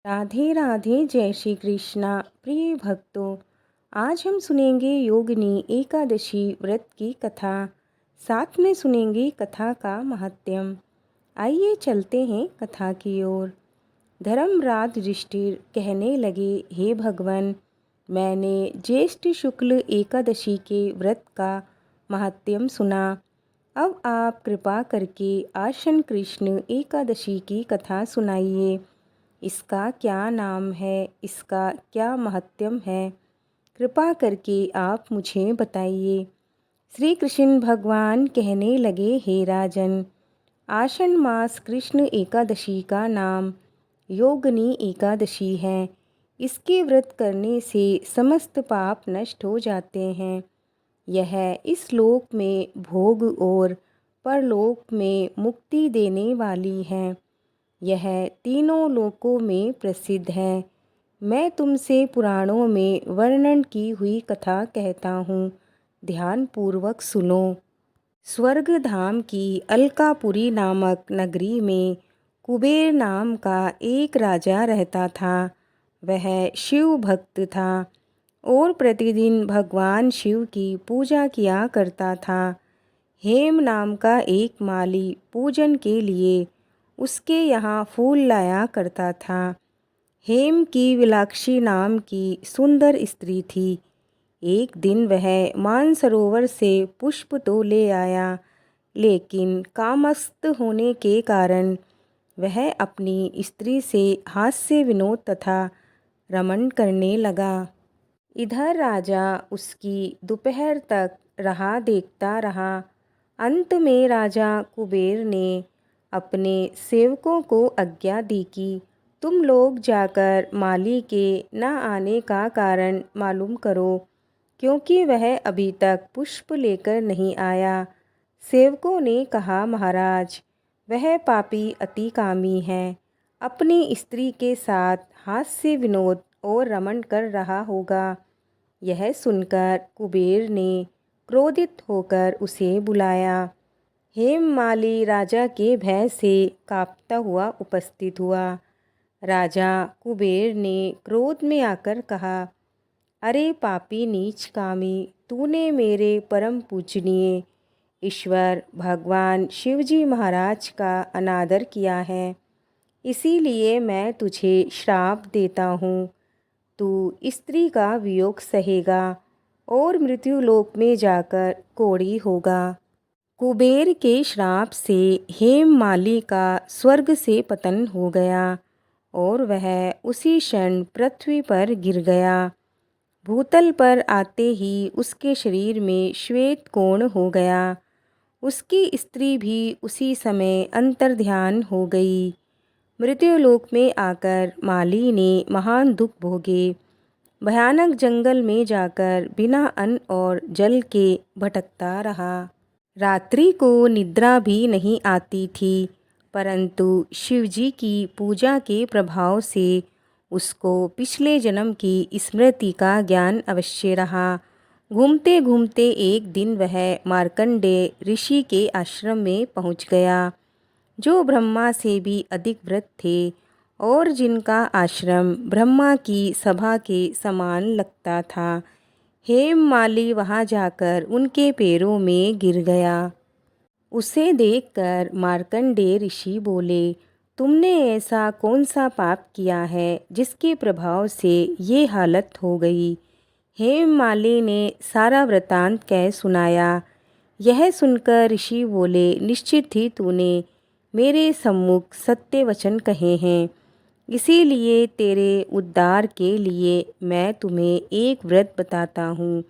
राधे राधे, जय श्री कृष्णा। प्रिय भक्तों, आज हम सुनेंगे योगिनी एकादशी व्रत की कथा। साथ में सुनेंगे कथा का महत्म। आइए चलते हैं कथा की ओर। धर्मराज युधिष्ठिर कहने लगे, हे भगवान, मैंने ज्येष्ठ शुक्ल एकादशी के व्रत का महत्म सुना। अब आप कृपा करके आश्विन कृष्ण एकादशी की कथा सुनाइए। इसका क्या नाम है, इसका क्या महत्म है, कृपा करके आप मुझे बताइए। श्री कृष्ण भगवान कहने लगे, हे राजन, आश्विन मास कृष्ण एकादशी का नाम योगिनी एकादशी है। इसके व्रत करने से समस्त पाप नष्ट हो जाते हैं। यह इस लोक में भोग और परलोक में मुक्ति देने वाली है। यह तीनों लोकों में प्रसिद्ध है। मैं तुमसे पुराणों में वर्णन की हुई कथा कहता हूँ, ध्यान पूर्वक सुनो। स्वर्ग धाम की अलकापुरी नामक नगरी में कुबेर नाम का एक राजा रहता था। वह शिव भक्त था और प्रतिदिन भगवान शिव की पूजा किया करता था। हेम नाम का एक माली पूजन के लिए उसके यहाँ फूल लाया करता था। हेम की विलाक्षी नाम की सुंदर स्त्री थी। एक दिन वह मानसरोवर से पुष्प तो ले आया, लेकिन कामस्त होने के कारण वह अपनी स्त्री से हास्य विनोद तथा रमण करने लगा। इधर राजा उसकी दोपहर तक राह देखता रहा। अंत में राजा कुबेर ने अपने सेवकों को आज्ञा दी कि तुम लोग जाकर माली के न आने का कारण मालूम करो, क्योंकि वह अभी तक पुष्प लेकर नहीं आया। सेवकों ने कहा, महाराज, वह पापी अतिकामी है। अपनी स्त्री के साथ हास्य विनोद और रमण कर रहा होगा। यह सुनकर कुबेर ने क्रोधित होकर उसे बुलाया। हेममाली राजा के भय से कांपता हुआ उपस्थित हुआ। राजा कुबेर ने क्रोध में आकर कहा, अरे पापी नीच कामी, तूने मेरे परम पूजनीय ईश्वर भगवान शिवजी महाराज का अनादर किया है, इसीलिए मैं तुझे श्राप देता हूँ। तू स्त्री का वियोग सहेगा और मृत्युलोक में जाकर कोढ़ी होगा। कुबेर के श्राप से हेममाली का स्वर्ग से पतन हो गया और वह उसी क्षण पृथ्वी पर गिर गया। भूतल पर आते ही उसके शरीर में श्वेत कोण हो गया। उसकी स्त्री भी उसी समय अंतर्ध्यान हो गई। मृत्युलोक में आकर माली ने महान दुख भोगे। भयानक जंगल में जाकर बिना अन्न और जल के भटकता रहा। रात्रि को निद्रा भी नहीं आती थी, परंतु शिवजी की पूजा के प्रभाव से उसको पिछले जन्म की स्मृति का ज्ञान अवश्य रहा। घूमते घूमते एक दिन वह मार्कंडेय ऋषि के आश्रम में पहुंच गया, जो ब्रह्मा से भी अधिक व्रत थे और जिनका आश्रम ब्रह्मा की सभा के समान लगता था। हेममाली वहां जाकर उनके पैरों में गिर गया। उसे देखकर मार्कंडेय ऋषि बोले, तुमने ऐसा कौन सा पाप किया है जिसके प्रभाव से ये हालत हो गई। हेममाली ने सारा वृतांत कह सुनाया। यह सुनकर ऋषि बोले, निश्चित ही तूने मेरे सम्मुख सत्य वचन कहे हैं, इसीलिए तेरे उद्धार के लिए मैं तुम्हें एक व्रत बताता हूँ।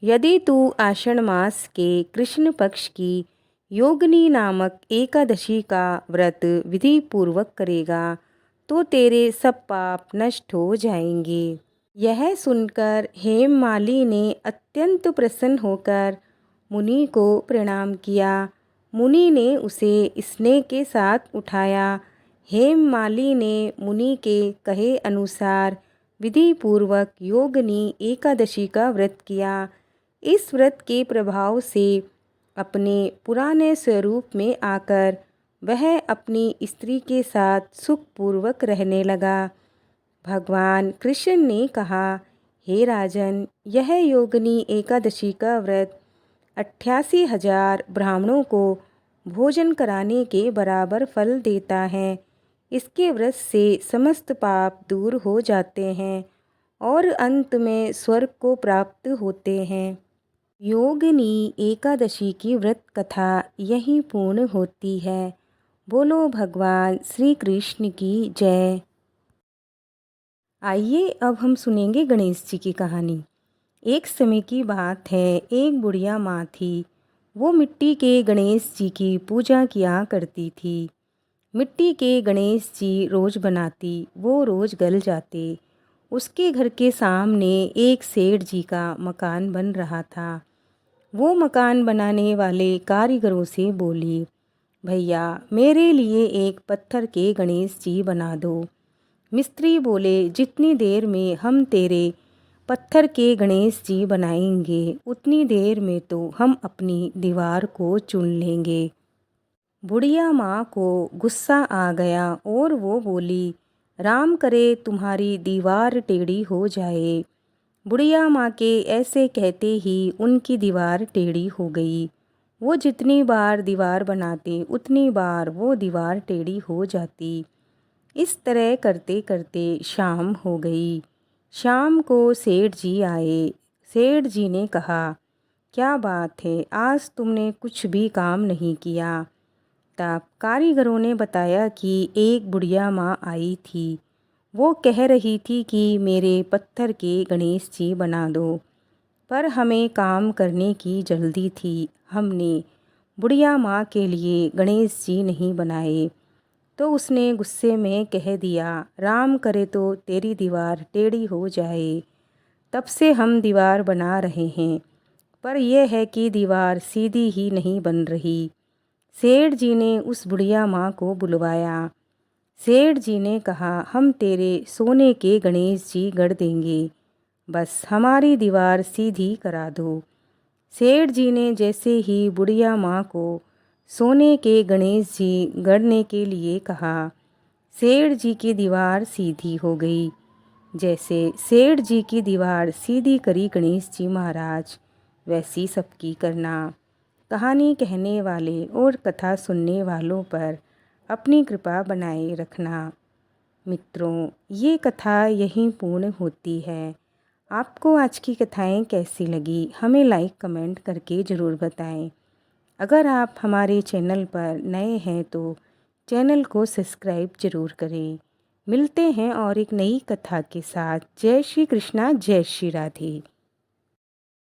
यदि तू आषाढ़ मास के कृष्ण पक्ष की योगिनी नामक एकादशी का व्रत विधि पूर्वक करेगा तो तेरे सब पाप नष्ट हो जाएंगे। यह सुनकर हेममाली ने अत्यंत प्रसन्न होकर मुनि को प्रणाम किया। मुनि ने उसे स्नेह के साथ उठाया। हेममाली ने मुनि के कहे अनुसार विधि पूर्वक योगिनी एकादशी का व्रत किया। इस व्रत के प्रभाव से अपने पुराने स्वरूप में आकर वह अपनी स्त्री के साथ सुखपूर्वक रहने लगा। भगवान कृष्ण ने कहा, हे राजन, यह योगिनी एकादशी का व्रत 88,000 ब्राह्मणों को भोजन कराने के बराबर फल देता है। इसके व्रत से समस्त पाप दूर हो जाते हैं और अंत में स्वर्ग को प्राप्त होते हैं। योगिनी एकादशी की व्रत कथा यहीं पूर्ण होती है। बोलो भगवान श्री कृष्ण की जय। आइए अब हम सुनेंगे गणेश जी की कहानी। एक समय की बात है, एक बुढ़िया माँ थी। वो मिट्टी के गणेश जी की पूजा किया करती थी। मिट्टी के गणेश जी रोज बनाती, वो रोज गल जाते। उसके घर के सामने एक सेठ जी का मकान बन रहा था। वो मकान बनाने वाले कारीगरों से बोली, भैया मेरे लिए एक पत्थर के गणेश जी बना दो। मिस्त्री बोले, जितनी देर में हम तेरे पत्थर के गणेश जी बनाएंगे उतनी देर में तो हम अपनी दीवार को चुन लेंगे। बुढ़िया माँ को गुस्सा आ गया और वो बोली, राम करे तुम्हारी दीवार टेढ़ी हो जाए। बुढ़िया माँ के ऐसे कहते ही उनकी दीवार टेढ़ी हो गई। वो जितनी बार दीवार बनाते उतनी बार वो दीवार टेढ़ी हो जाती। इस तरह करते करते शाम हो गई। शाम को सेठ जी आए। सेठ जी ने कहा, क्या बात है, आज तुमने कुछ भी काम नहीं किया। तब कारीगरों ने बताया कि एक बुढ़िया माँ आई थी। वो कह रही थी कि मेरे पत्थर के गणेश जी बना दो, पर हमें काम करने की जल्दी थी। हमने बुढ़िया माँ के लिए गणेश जी नहीं बनाए। तो उसने गुस्से में कह दिया, राम करे तो तेरी दीवार टेढ़ी हो जाए। तब से हम दीवार बना रहे हैं, पर यह है कि दीवार सीधी ही नहीं बन रही। सेठ जी ने उस बुढ़िया माँ को बुलवाया। सेठ जी ने कहा, हम तेरे सोने के गणेश जी गढ़ देंगे, बस हमारी दीवार सीधी करा दो। सेठ जी ने जैसे ही बुढ़िया माँ को सोने के गणेश जी गढ़ने के लिए कहा, सेठ जी की दीवार सीधी हो गई। जैसे सेठ जी की दीवार सीधी करी गणेश जी महाराज, वैसी सबकी करना। कहानी कहने वाले और कथा सुनने वालों पर अपनी कृपा बनाए रखना। मित्रों, ये कथा यहीं पूर्ण होती है। आपको आज की कथाएं कैसी लगी हमें लाइक कमेंट करके ज़रूर बताएं। अगर आप हमारे चैनल पर नए हैं तो चैनल को सब्सक्राइब ज़रूर करें। मिलते हैं और एक नई कथा के साथ। जय श्री कृष्णा, जय श्री राधे।